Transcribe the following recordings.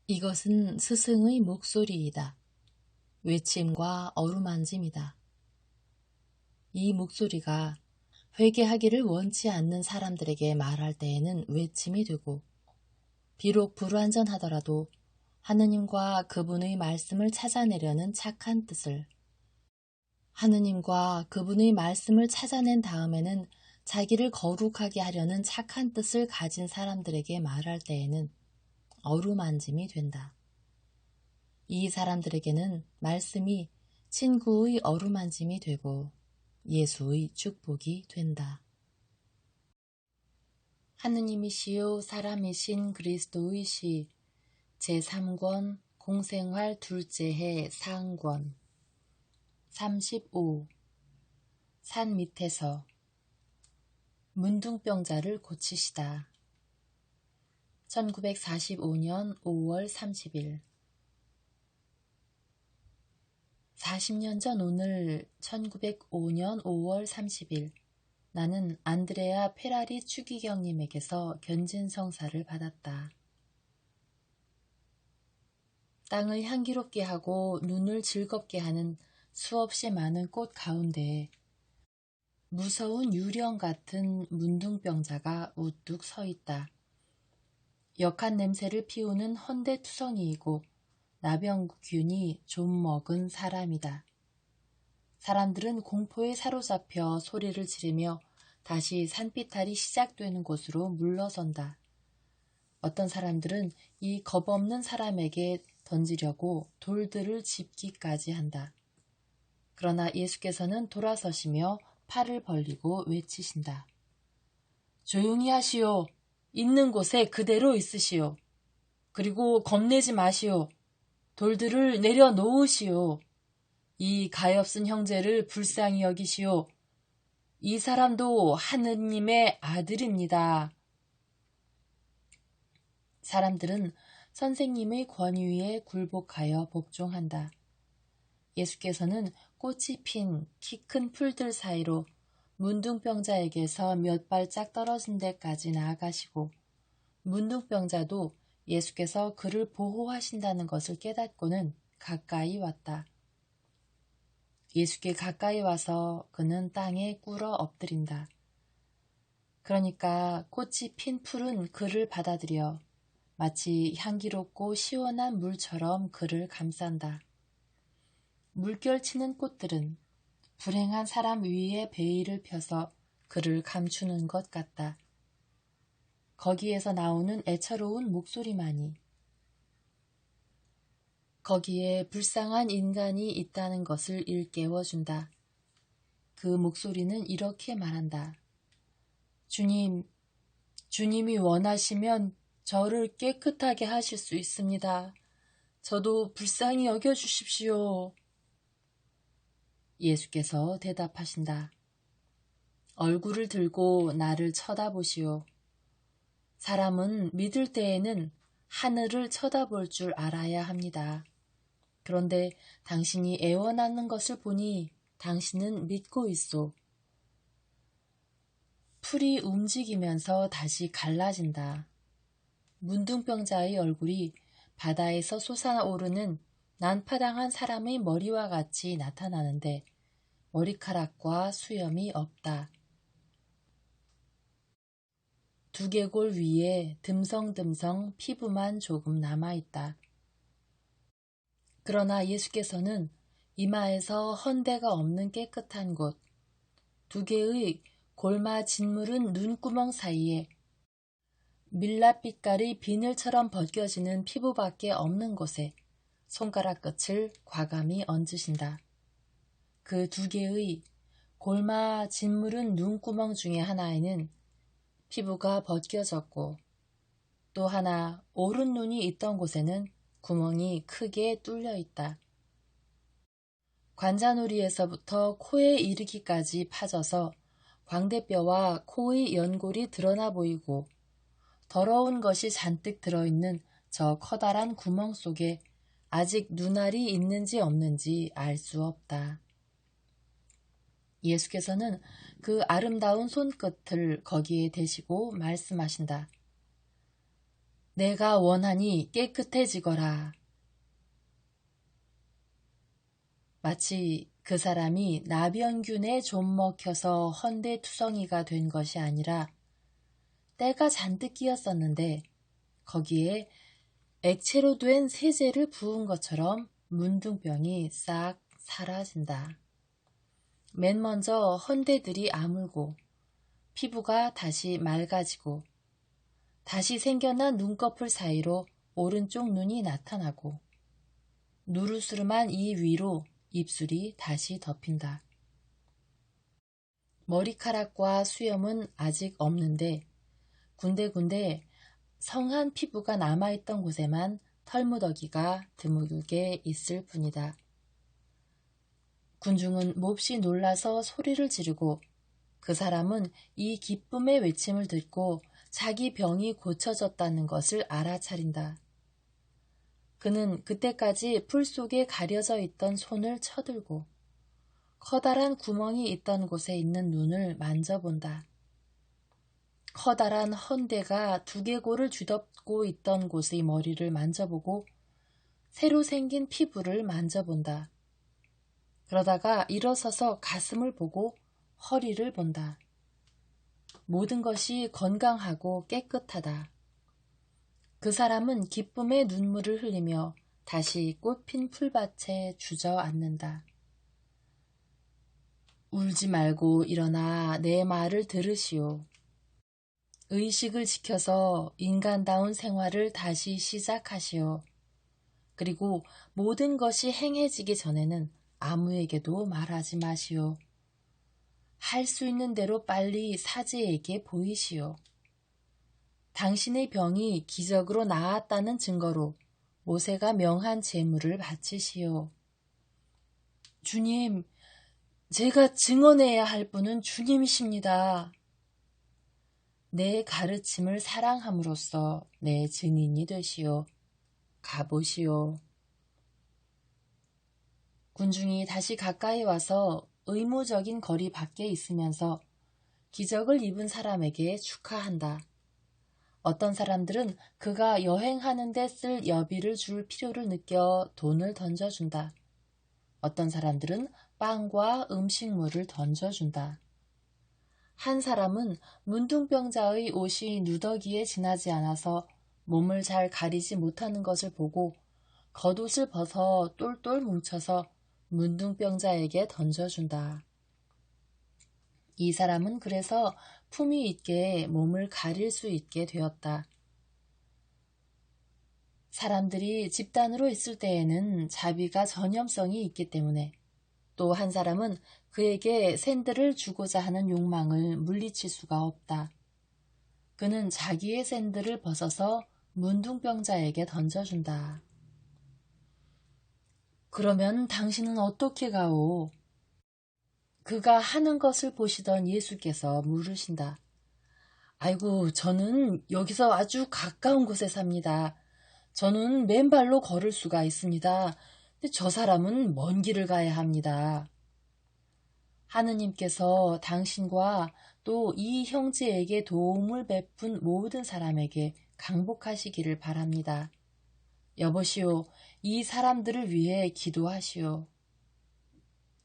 이것은 스승의 목소리이다. 외침과 어루만짐이다. 이 목소리가 회개하기를 원치 않는 사람들에게 말할 때에는 외침이 되고, 비록 불완전하더라도 하느님과 그분의 말씀을 찾아내려는 착한 뜻을, 하느님과 그분의 말씀을 찾아낸 다음에는 자기를 거룩하게 하려는 착한 뜻을 가진 사람들에게 말할 때에는 어루만짐이 된다. 이 사람들에게는 말씀이 친구의 어루만짐이 되고 예수의 축복이 된다. 하느님이시요 사람이신 그리스도의 시 제3권 공생활 둘째 해 상권 35. 산 밑에서 문둥병자를 고치시다. 1945년 5월 30일 40년 전 오늘 1905년 5월 30일 나는 안드레아 페라리 추기경님에게서 견진성사를 받았다. 땅을 향기롭게 하고 눈을 즐겁게 하는 수없이 많은 꽃 가운데에 무서운 유령 같은 문둥병자가 우뚝 서 있다. 역한 냄새를 피우는 헌데투성이이고 나병균이 좀 먹은 사람이다. 사람들은 공포에 사로잡혀 소리를 지르며 다시 산비탈이 시작되는 곳으로 물러선다. 어떤 사람들은 이 겁없는 사람에게 던지려고 돌들을 짚기까지 한다. 그러나 예수께서는 돌아서시며 팔을 벌리고 외치신다. 조용히 하시오. 있는 곳에 그대로 있으시오. 그리고 겁내지 마시오. 돌들을 내려놓으시오. 이 가엾은 형제를 불쌍히 여기시오. 이 사람도 하느님의 아들입니다. 사람들은 선생님의 권위에 굴복하여 복종한다. 예수께서는 꽃이 핀 키 큰 풀들 사이로 문둥병자에게서 몇 발짝 떨어진 데까지 나아가시고 문둥병자도 예수께서 그를 보호하신다는 것을 깨닫고는 가까이 왔다. 예수께 가까이 와서 그는 땅에 꿇어 엎드린다. 그러니까 꽃이 핀 풀은 그를 받아들여 마치 향기롭고 시원한 물처럼 그를 감싼다. 물결치는 꽃들은 불행한 사람 위에 베일을 펴서 그를 감추는 것 같다. 거기에서 나오는 애처로운 목소리만이 거기에 불쌍한 인간이 있다는 것을 일깨워준다. 그 목소리는 이렇게 말한다. 주님, 주님이 원하시면 저를 깨끗하게 하실 수 있습니다. 저도 불쌍히 여겨주십시오. 예수께서 대답하신다. 얼굴을 들고 나를 쳐다보시오. 사람은 믿을 때에는 하늘을 쳐다볼 줄 알아야 합니다. 그런데 당신이 애원하는 것을 보니 당신은 믿고 있소. 풀이 움직이면서 다시 갈라진다. 문둥병자의 얼굴이 바다에서 솟아오르는 난파당한 사람의 머리와 같이 나타나는데 머리카락과 수염이 없다. 두개골 위에 듬성듬성 피부만 조금 남아있다. 그러나 예수께서는 이마에서 헌대가 없는 깨끗한 곳, 두 개의 골마 짓무른 눈구멍 사이에 밀랍빛깔의 비늘처럼 벗겨지는 피부밖에 없는 곳에 손가락 끝을 과감히 얹으신다. 그 두 개의 골마 짓무른 눈구멍 중에 하나에는 피부가 벗겨졌고 또 하나 오른 눈이 있던 곳에는 구멍이 크게 뚫려 있다. 관자놀이에서부터 코에 이르기까지 파져서 광대뼈와 코의 연골이 드러나 보이고 더러운 것이 잔뜩 들어있는 저 커다란 구멍 속에 아직 눈알이 있는지 없는지 알 수 없다. 예수께서는 그 아름다운 손끝을 거기에 대시고 말씀하신다. 내가 원하니 깨끗해지거라. 마치 그 사람이 나병균에 좀 먹혀서 헌대투성이가 된 것이 아니라 때가 잔뜩 끼었었는데 거기에 액체로 된 세제를 부은 것처럼 문둥병이 싹 사라진다. 맨 먼저 헌대들이 아물고 피부가 다시 맑아지고 다시 생겨난 눈꺼풀 사이로 오른쪽 눈이 나타나고 누르스름한 이 위로 입술이 다시 덮인다. 머리카락과 수염은 아직 없는데 군데군데 성한 피부가 남아있던 곳에만 털무더기가 드물게 있을 뿐이다. 군중은 몹시 놀라서 소리를 지르고 그 사람은 이 기쁨의 외침을 듣고 자기 병이 고쳐졌다는 것을 알아차린다. 그는 그때까지 풀 속에 가려져 있던 손을 쳐들고 커다란 구멍이 있던 곳에 있는 눈을 만져본다. 커다란 헌대가 두개골을 쥐덮고 있던 곳의 머리를 만져보고 새로 생긴 피부를 만져본다. 그러다가 일어서서 가슴을 보고 허리를 본다. 모든 것이 건강하고 깨끗하다. 그 사람은 기쁨의 눈물을 흘리며 다시 꽃핀 풀밭에 주저앉는다. 울지 말고 일어나 내 말을 들으시오. 의식을 지켜서 인간다운 생활을 다시 시작하시오. 그리고 모든 것이 행해지기 전에는 아무에게도 말하지 마시오. 할 수 있는 대로 빨리 사제에게 보이시오. 당신의 병이 기적으로 나았다는 증거로 모세가 명한 제물을 바치시오. 주님, 제가 증언해야 할 분은 주님이십니다. 내 가르침을 사랑함으로써 내 증인이 되시오. 가보시오. 군중이 다시 가까이 와서 의무적인 거리 밖에 있으면서 기적을 입은 사람에게 축하한다. 어떤 사람들은 그가 여행하는 데 쓸 여비를 줄 필요를 느껴 돈을 던져준다. 어떤 사람들은 빵과 음식물을 던져준다. 한 사람은 문둥병자의 옷이 누더기에 지나지 않아서 몸을 잘 가리지 못하는 것을 보고 겉옷을 벗어 똘똘 뭉쳐서 문둥병자에게 던져준다. 이 사람은 그래서 품위 있게 몸을 가릴 수 있게 되었다. 사람들이 집단으로 있을 때에는 자비가 전염성이 있기 때문에 또 한 사람은 그에게 샌들을 주고자 하는 욕망을 물리칠 수가 없다. 그는 자기의 샌들을 벗어서 문둥병자에게 던져준다. 그러면 당신은 어떻게 가오? 그가 하는 것을 보시던 예수께서 물으신다. 아이고, 저는 여기서 아주 가까운 곳에 삽니다. 저는 맨발로 걸을 수가 있습니다. 근데 저 사람은 먼 길을 가야 합니다. 하느님께서 당신과 또 이 형제에게 도움을 베푼 모든 사람에게 강복하시기를 바랍니다. 여보시오, 이 사람들을 위해 기도하시오.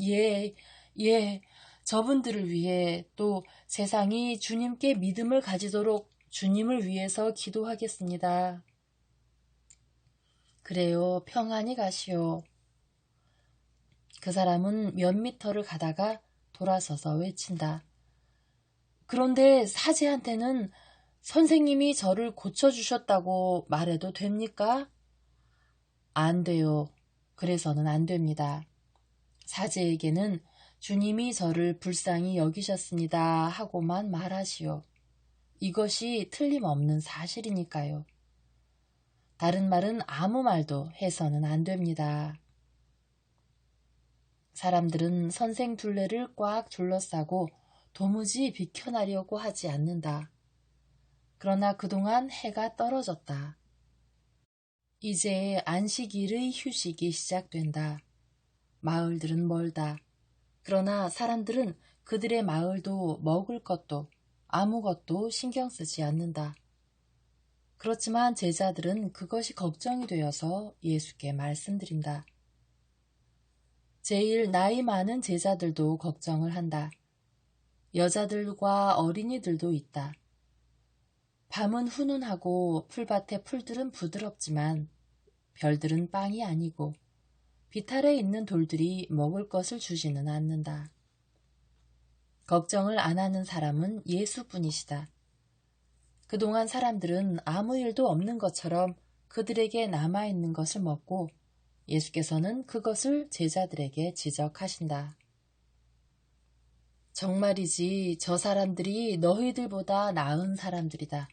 예, 예, 저분들을 위해 또 세상이 주님께 믿음을 가지도록 주님을 위해서 기도하겠습니다. 그래요, 평안히 가시오. 그 사람은 몇 미터를 가다가 돌아서서 외친다. 그런데 사제한테는 선생님이 저를 고쳐주셨다고 말해도 됩니까? 안 돼요. 그래서는 안 됩니다. 사제에게는 주님이 저를 불쌍히 여기셨습니다 하고만 말하시오. 이것이 틀림없는 사실이니까요. 다른 말은 아무 말도 해서는 안 됩니다. 사람들은 선생 둘레를 꽉 둘러싸고 도무지 비켜나려고 하지 않는다. 그러나 그동안 해가 떨어졌다. 이제 안식일의 휴식이 시작된다. 마을들은 멀다. 그러나 사람들은 그들의 마을도 먹을 것도 아무것도 신경 쓰지 않는다. 그렇지만 제자들은 그것이 걱정이 되어서 예수께 말씀드린다. 제일 나이 많은 제자들도 걱정을 한다. 여자들과 어린이들도 있다. 밤은 훈훈하고 풀밭의 풀들은 부드럽지만 별들은 빵이 아니고 비탈에 있는 돌들이 먹을 것을 주지는 않는다. 걱정을 안 하는 사람은 예수뿐이시다. 그동안 사람들은 아무 일도 없는 것처럼 그들에게 남아있는 것을 먹고 예수께서는 그것을 제자들에게 지적하신다. 정말이지 저 사람들이 너희들보다 나은 사람들이다.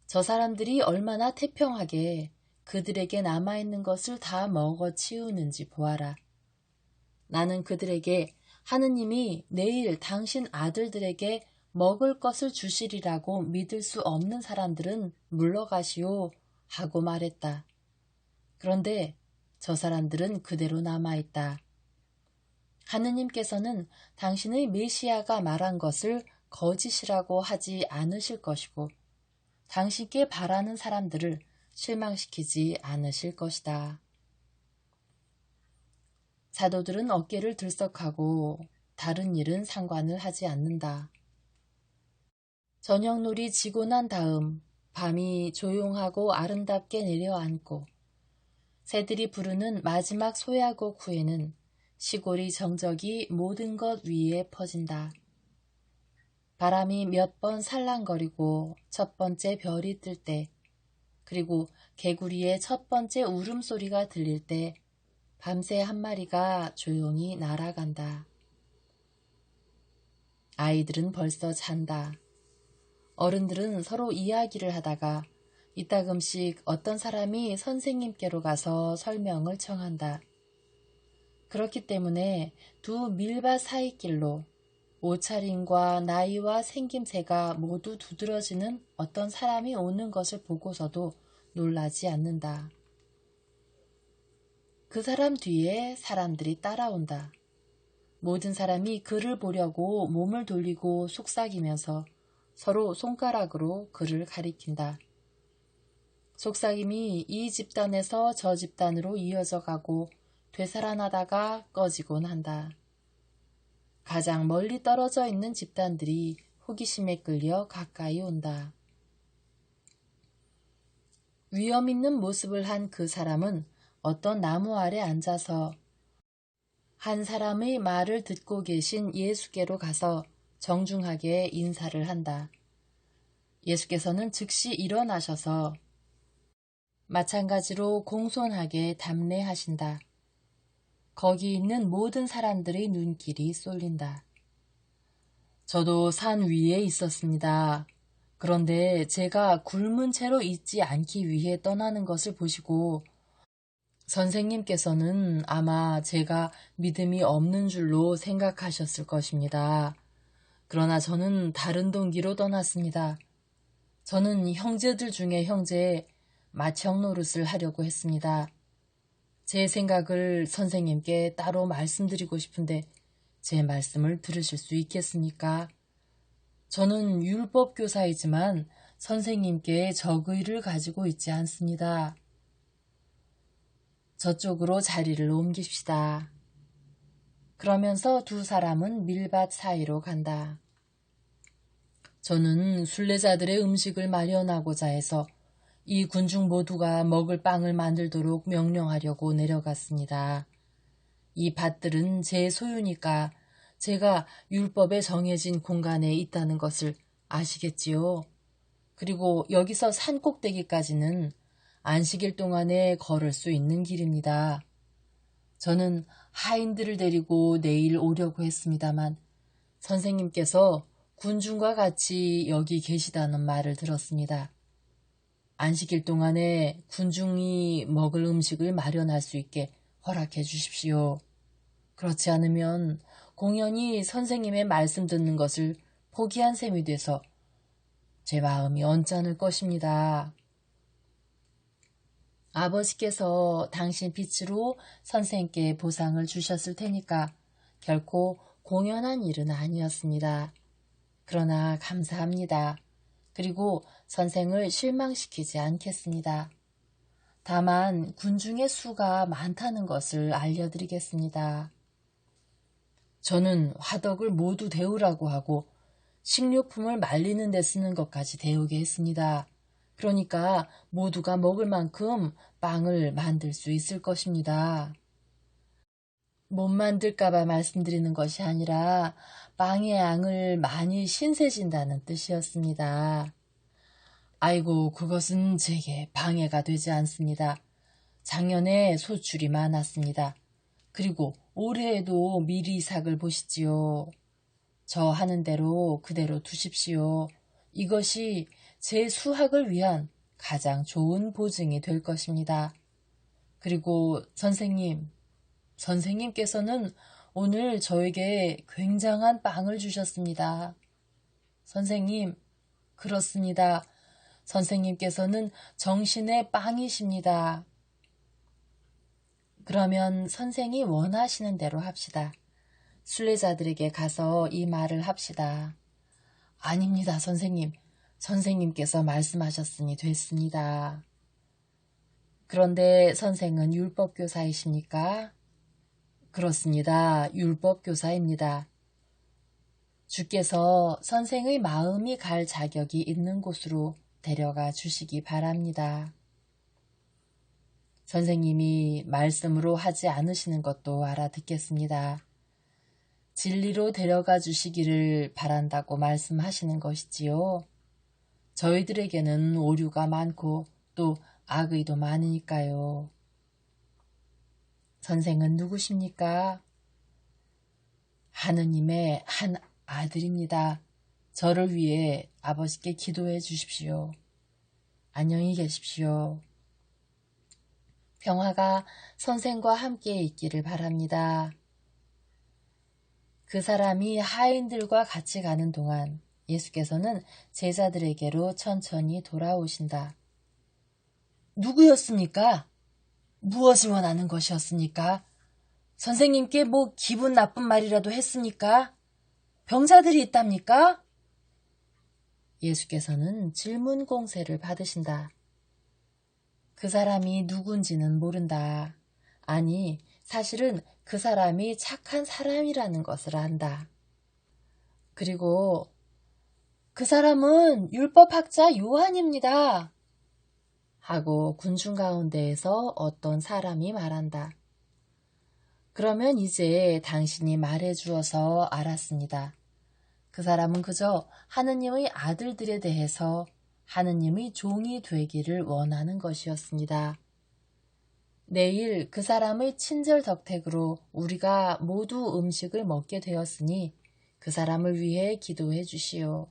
저 사람들이 얼마나 태평하게 그들에게 남아있는 것을 다 먹어 치우는지 보아라. 나는 그들에게 하느님이 내일 당신 아들들에게 먹을 것을 주시리라고 믿을 수 없는 사람들은 물러가시오 하고 말했다. 그런데 저 사람들은 그대로 남아있다. 하느님께서는 당신의 메시아가 말한 것을 거짓이라고 하지 않으실 것이고 당신께 바라는 사람들을 실망시키지 않으실 것이다. 사도들은 어깨를 들썩하고 다른 일은 상관을 하지 않는다. 저녁놀이 지고 난 다음 밤이 조용하고 아름답게 내려앉고 새들이 부르는 마지막 소야곡 후에는 시골이 정적이 모든 것 위에 퍼진다. 바람이 몇 번 살랑거리고 첫 번째 별이 뜰 때, 그리고 개구리의 첫 번째 울음소리가 들릴 때 밤새 한 마리가 조용히 날아간다. 아이들은 벌써 잔다. 어른들은 서로 이야기를 하다가 이따금씩 어떤 사람이 선생님께로 가서 설명을 청한다. 그렇기 때문에 두 밀밭 사이길로 옷차림과 나이와 생김새가 모두 두드러지는 어떤 사람이 오는 것을 보고서도 놀라지 않는다. 그 사람 뒤에 사람들이 따라온다. 모든 사람이 그를 보려고 몸을 돌리고 속삭이면서 서로 손가락으로 그를 가리킨다. 속삭임이 이 집단에서 저 집단으로 이어져 가고 되살아나다가 꺼지곤 한다. 가장 멀리 떨어져 있는 집단들이 호기심에 끌려 가까이 온다. 위험 있는 모습을 한 그 사람은 어떤 나무 아래 앉아서 한 사람의 말을 듣고 계신 예수께로 가서 정중하게 인사를 한다. 예수께서는 즉시 일어나셔서 마찬가지로 공손하게 답례하신다. 거기 있는 모든 사람들의 눈길이 쏠린다. 저도 산 위에 있었습니다. 그런데 제가 굶은 채로 있지 않기 위해 떠나는 것을 보시고 선생님께서는 아마 제가 믿음이 없는 줄로 생각하셨을 것입니다. 그러나 저는 다른 동기로 떠났습니다. 저는 형제들 중에 형제의 맏형 노릇을 하려고 했습니다. 제 생각을 선생님께 따로 말씀드리고 싶은데 제 말씀을 들으실 수 있겠습니까? 저는 율법 교사이지만 선생님께 적의를 가지고 있지 않습니다. 저쪽으로 자리를 옮깁시다. 그러면서 두 사람은 밀밭 사이로 간다. 저는 순례자들의 음식을 마련하고자 해서 이 군중 모두가 먹을 빵을 만들도록 명령하려고 내려갔습니다. 이 밭들은 제 소유니까 제가 율법에 정해진 공간에 있다는 것을 아시겠지요? 그리고 여기서 산 꼭대기까지는 안식일 동안에 걸을 수 있는 길입니다. 저는 하인들을 데리고 내일 오려고 했습니다만 선생님께서 군중과 같이 여기 계시다는 말을 들었습니다. 안식일 동안에 군중이 먹을 음식을 마련할 수 있게 허락해 주십시오. 그렇지 않으면 공연히 선생님의 말씀 듣는 것을 포기한 셈이 돼서 제 마음이 언짢을 것입니다. 아버지께서 당신 빛으로 선생께 보상을 주셨을 테니까 결코 공연한 일은 아니었습니다. 그러나 감사합니다. 그리고 선생을 실망시키지 않겠습니다. 다만 군중의 수가 많다는 것을 알려드리겠습니다. 저는 화덕을 모두 데우라고 하고 식료품을 말리는 데 쓰는 것까지 데우게 했습니다. 그러니까 모두가 먹을 만큼 빵을 만들 수 있을 것입니다. 못 만들까봐 말씀드리는 것이 아니라 빵의 양을 많이 신세진다는 뜻이었습니다. 아이고, 그것은 제게 방해가 되지 않습니다. 작년에 소출이 많았습니다. 그리고 올해에도 미리 이삭을 보시지요. 저 하는 대로 그대로 두십시오. 이것이 제 수학을 위한 가장 좋은 보증이 될 것입니다. 그리고 선생님께서는 오늘 저에게 굉장한 빵을 주셨습니다. 선생님, 그렇습니다. 선생님께서는 정신의 빵이십니다. 그러면 선생이 원하시는 대로 합시다. 순례자들에게 가서 이 말을 합시다. 아닙니다, 선생님. 선생님께서 말씀하셨으니 됐습니다. 그런데 선생은 율법교사이십니까? 그렇습니다. 율법교사입니다. 주께서 선생의 마음이 갈 자격이 있는 곳으로 데려가 주시기 바랍니다. 선생님이 말씀으로 하지 않으시는 것도 알아듣겠습니다. 진리로 데려가 주시기를 바란다고 말씀하시는 것이지요. 저희들에게는 오류가 많고 또 악의도 많으니까요. 선생은 누구십니까? 하느님의 한 아들입니다. 저를 위해 아버지께 기도해 주십시오. 안녕히 계십시오. 평화가 선생과 함께 있기를 바랍니다. 그 사람이 하인들과 같이 가는 동안 예수께서는 제자들에게로 천천히 돌아오신다. 누구였습니까? 무엇을 원하는 것이었습니까? 선생님께 뭐 기분 나쁜 말이라도 했습니까? 병자들이 있답니까? 예수께서는 질문 공세를 받으신다. 그 사람이 누군지는 모른다. 아니, 사실은 그 사람이 착한 사람이라는 것을 안다. 그리고 그 사람은 율법학자 요한입니다. 하고 군중 가운데에서 어떤 사람이 말한다. 그러면 이제 당신이 말해 주어서 알았습니다. 그 사람은 그저 하느님의 아들들에 대해서 하느님의 종이 되기를 원하는 것이었습니다. 내일 그 사람의 친절 덕택으로 우리가 모두 음식을 먹게 되었으니 그 사람을 위해 기도해 주시오.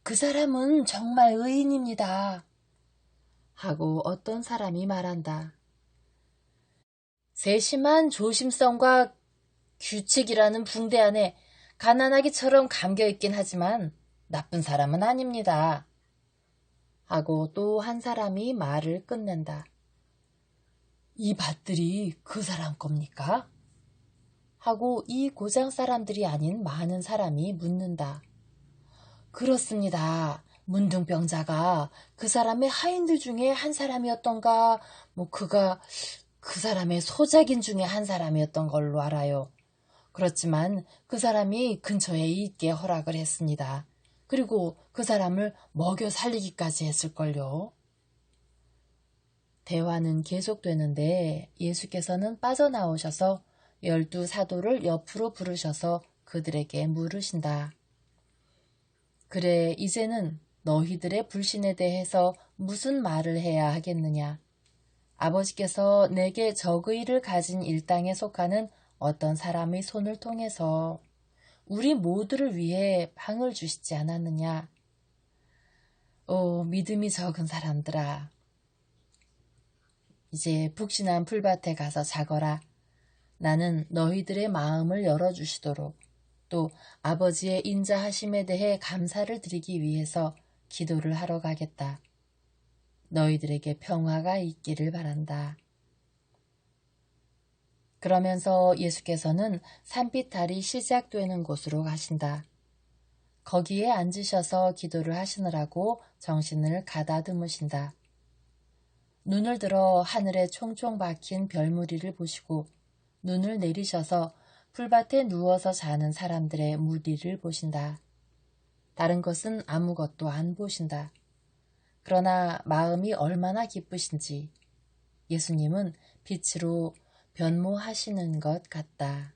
그 사람은 정말 의인입니다. 하고 어떤 사람이 말한다. 세심한 조심성과 규칙이라는 붕대 안에 가난하기처럼 감겨있긴 하지만 나쁜 사람은 아닙니다. 하고 또 한 사람이 말을 끝낸다. 이 밭들이 그 사람 겁니까? 하고 이 고장 사람들이 아닌 많은 사람이 묻는다. 그렇습니다. 문둥병자가 그 사람의 하인들 중에 한 사람이었던가, 그가 그 사람의 소작인 중에 한 사람이었던 걸로 알아요. 그렇지만 그 사람이 근처에 있게 허락을 했습니다. 그리고 그 사람을 먹여 살리기까지 했을걸요. 대화는 계속되는데 예수께서는 빠져나오셔서 12 사도를 옆으로 부르셔서 그들에게 물으신다. 그래, 이제는 너희들의 불신에 대해서 무슨 말을 해야 하겠느냐? 아버지께서 내게 적의를 가진 일당에 속하는 어떤 사람의 손을 통해서 우리 모두를 위해 빵을 주시지 않았느냐? 오, 믿음이 적은 사람들아. 이제 북신한 풀밭에 가서 자거라. 나는 너희들의 마음을 열어주시도록 또 아버지의 인자하심에 대해 감사를 드리기 위해서 기도를 하러 가겠다. 너희들에게 평화가 있기를 바란다. 그러면서 예수께서는 산비탈이 시작되는 곳으로 가신다. 거기에 앉으셔서 기도를 하시느라고 정신을 가다듬으신다. 눈을 들어 하늘에 총총 박힌 별무리를 보시고 눈을 내리셔서 풀밭에 누워서 자는 사람들의 무리를 보신다. 다른 것은 아무것도 안 보신다. 그러나 마음이 얼마나 기쁘신지 예수님은 빛으로 변모하시는 것 같다.